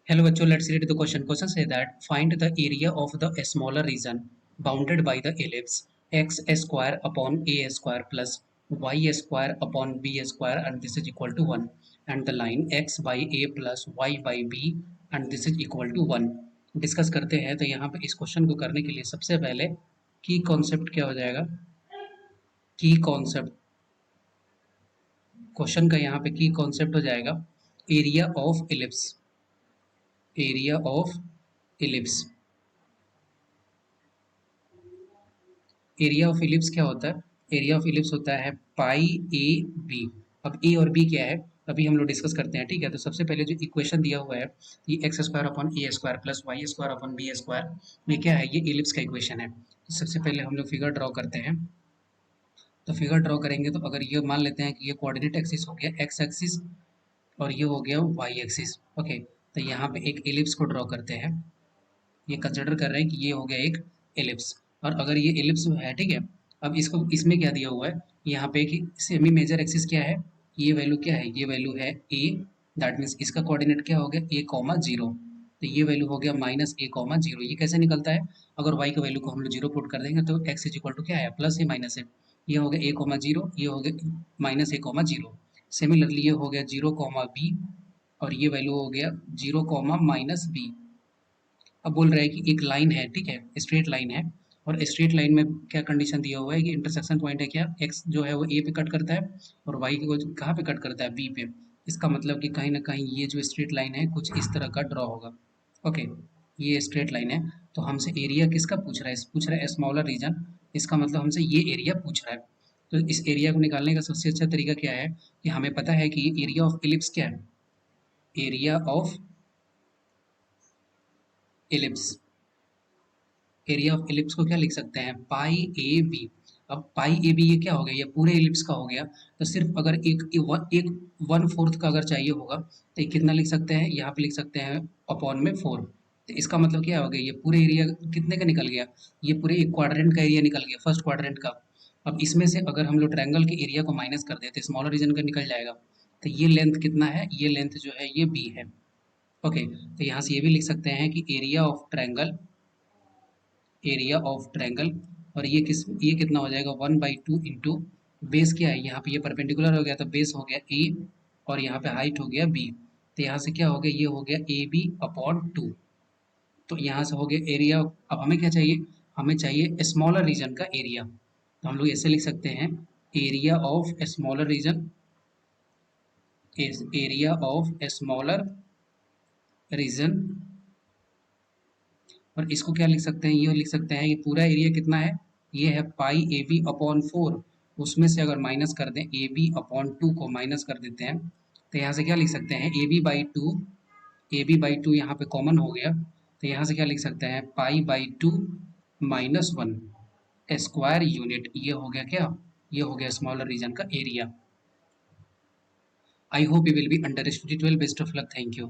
Hello bachcho, let's read the question. Question say that find the area of the smaller region bounded by the ellipse x square upon a square plus y square upon b square and this is equal to 1 and the line x by a plus y by b and this is equal to 1. Discuss करते हैं तो यहाँ पे इस question को करने के लिए सबसे पहले की कॉन्सेप्ट क्या हो जाएगा. की कॉन्सेप्ट क्वेश्चन का यहाँ पे की कॉन्सेप्ट हो जाएगा area of ellipse. Area of ellipse. Area of ellipse क्या होता है. एरिया ऑफ इलिप्स होता है पाई ए बी. अब ए और बी क्या है अभी हम लोग डिस्कस करते हैं. ठीक है, तो सबसे पहले जो इक्वेशन दिया हुआ है ये X square upon A square plus Y square upon B square में क्या है ये इलिप्स का इक्वेशन है. तो सबसे पहले हम लोग फिगर ड्रॉ करते हैं. तो फिगर ड्रॉ करेंगे तो अगर ये मान लेते हैं कि ये कोऑर्डिनेट एक्सिस हो गया एक्स एक्सिस और ये हो गया वाई एक्सिस. ओके, तो यहाँ पे एक इलिप्स को ड्रॉ करते हैं. ये कंसिडर कर रहे हैं कि ये हो गया एक एलिप्स और अगर ये एलिप्स है ठीक है. अब इसको इसमें क्या दिया हुआ है यहाँ पे कि सेमी मेजर एक्सिस क्या है ये वैल्यू क्या है ये वैल्यू है ए. दैट मीन्स इसका कोऑर्डिनेट क्या हो गया ए कॉमा जीरो. तो ये वैल्यू हो गया माइनस ए कॉमा जीरो. ये कैसे निकलता है अगर वाई की वैल्यू को हम लोग जीरो पुट कर देंगे तो एक्स इज इक्वल टू क्या है प्लस ए माइनस ए. ये हो गया ए कॉमा जीरो ये हो गया माइनस ए कॉमा जीरो. सिमिलरली ये हो गया जीरो कॉमा बी और ये वैल्यू हो गया जीरो कॉमा माइनस बी. अब बोल रहा है कि एक लाइन है ठीक है स्ट्रेट लाइन है और स्ट्रेट लाइन में क्या कंडीशन दिया हुआ है कि इंटरसेक्शन पॉइंट है क्या एक्स जो है वो ए पे कट करता है और वाई को कहाँ पे कट करता है बी पे. इसका मतलब कि कहीं ना कहीं ये जो स्ट्रेट लाइन है कुछ इस तरह का ड्रॉ होगा. ओके, ये स्ट्रेट लाइन है तो हमसे एरिया किसका पूछ रहा है स्मॉलर रीजन. इसका मतलब हमसे ये एरिया पूछ रहा है. तो इस एरिया को निकालने का सबसे अच्छा तरीका क्या है कि हमें पता है कि एरिया ऑफ इलिप्स क्या है. Area of ellipse. Area of ellipse को क्या लिख सकते हैं पाई ए बी. अब पाई ए बी ये क्या हो गया ये पूरे इलिप्स का हो गया. तो सिर्फ अगर एक वन फोर्थ का अगर चाहिए होगा तो ये कितना लिख सकते हैं यहाँ पे लिख सकते हैं अपॉन में फोर. तो इसका मतलब क्या हो गया ये पूरे एरिया कितने का निकल गया ये पूरे एक क्वाड्रेंट का एरिया निकल गया फर्स्ट क्वाड्रेंट का. अब इसमें से अगर हम लोग ट्रायंगल के एरिया को माइनस कर दें तो स्मॉलर रीजन का निकल जाएगा. तो ये लेंथ कितना है ये लेंथ जो है ये बी है. ओके, तो यहाँ से ये भी लिख सकते हैं कि area of triangle area of triangle और ये कितना हो जाएगा one by two into base क्या है यहाँ पे ये परपेंडिकुलर हो गया तो बेस हो गया ए और यहाँ पे हाइट हो गया बी. तो यहाँ से क्या हो गया ये हो गया ए बी अपॉन टू. तो यहाँ से हो गया एरिया. अब हमें क्या चाहिए हमें चाहिए स्मॉलर रीजन का एरिया. तो हम लोग ऐसे लिख सकते हैं area of smaller region is area of smaller region. और इसको क्या लिख सकते हैं ये लिख सकते हैं ये पूरा एरिया कितना है ये है पाई ए बी अपॉन फोर. उसमें से अगर माइनस कर दें ए बी अपॉन टू को माइनस कर देते हैं तो यहाँ से क्या लिख सकते हैं ए बी बाई टू यहाँ पे कॉमन हो गया. तो यहाँ से क्या लिख सकते हैं pi by two minus one square unit. ये हो गया क्या ये हो गया स्मॉलर रीजन का area. I hope you will be under sturdy 12. Best of luck. Thank you.